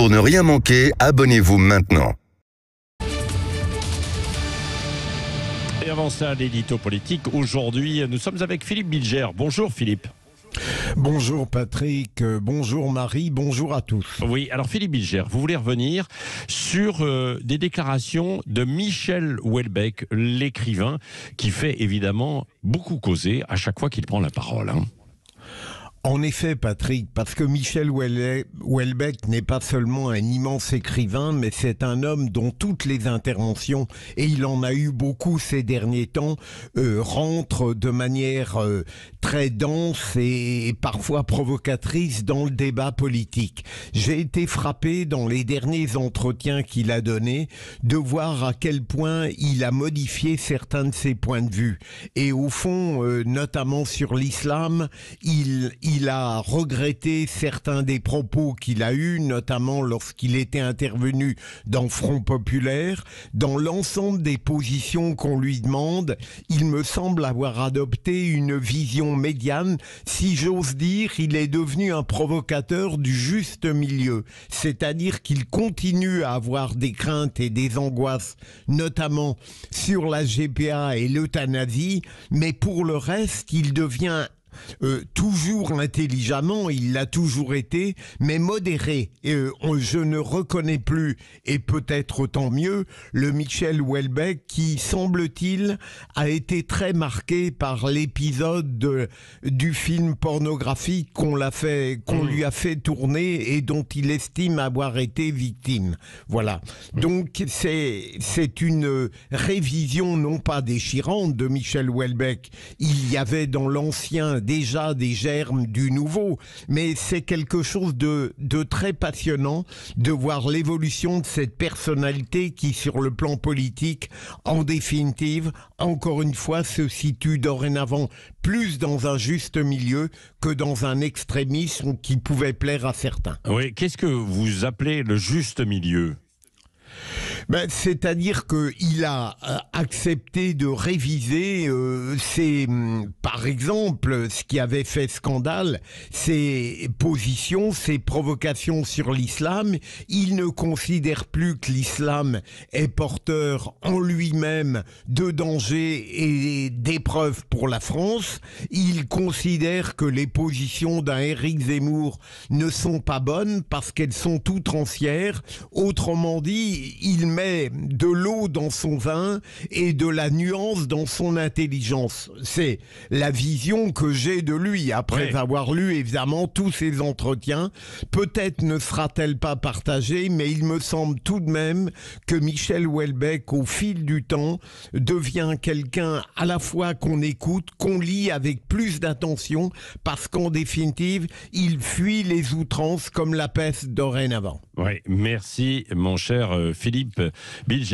Pour ne rien manquer, abonnez-vous maintenant. Et avant ça, l'édito politique. Aujourd'hui, nous sommes avec Philippe Bilger. Bonjour Philippe. Bonjour Patrick, bonjour Marie, bonjour à tous. Oui, alors Philippe Bilger, vous voulez revenir sur des déclarations de Michel Houellebecq, l'écrivain, qui fait évidemment beaucoup causer à chaque fois qu'il prend la parole. En effet, Patrick, parce que Michel Houellebecq n'est pas seulement un immense écrivain, mais c'est un homme dont toutes les interventions, et il en a eu beaucoup ces derniers temps, rentrent de manière très dense et parfois provocatrice dans le débat politique. J'ai été frappé dans les derniers entretiens qu'il a donnés de voir à quel point il a modifié certains de ses points de vue. Et au fond, notamment sur l'islam, il a regretté certains des propos qu'il a eus, notamment lorsqu'il était intervenu dans Front Populaire. Dans l'ensemble des positions qu'on lui demande, il me semble avoir adopté une vision médiane. Si j'ose dire, il est devenu un provocateur du juste milieu. C'est-à-dire qu'il continue à avoir des craintes et des angoisses, notamment sur la GPA et l'euthanasie, mais pour le reste, il devient toujours intelligemment, il l'a toujours été, mais modéré. Je ne reconnais plus, et peut-être tant mieux, le Michel Houellebecq qui, semble-t-il, a été très marqué par l'épisode du film pornographique qu'on lui a fait tourner et dont il estime avoir été victime. Voilà. Donc c'est une révision non pas déchirante de Michel Houellebecq. Il y avait dans l'ancien déjà des germes du nouveau, mais c'est quelque chose de très passionnant de voir l'évolution de cette personnalité qui, sur le plan politique, en définitive, encore une fois, se situe dorénavant plus dans un juste milieu que dans un extrémisme qui pouvait plaire à certains. Oui, qu'est-ce que vous appelez le juste milieu ? C'est-à-dire qu'il a accepté de réviser par exemple, ce qui avait fait scandale, ses positions, ses provocations sur l'islam. Il ne considère plus que l'islam est porteur en lui-même de dangers et d'épreuves pour la France. Il considère que les positions d'un Éric Zemmour ne sont pas bonnes parce qu'elles sont outrancières. Autrement dit, il met de l'eau dans son vin et de la nuance dans son intelligence. C'est la vision que j'ai de lui après avoir lu évidemment tous ses entretiens. Peut-être ne sera-t-elle pas partagée, mais il me semble tout de même que Michel Houellebecq, au fil du temps, devient quelqu'un à la fois qu'on écoute, qu'on lit avec plus d'attention, parce qu'en définitive, il fuit les outrances comme la peste dorénavant. Oui, merci mon cher Philippe Bilger.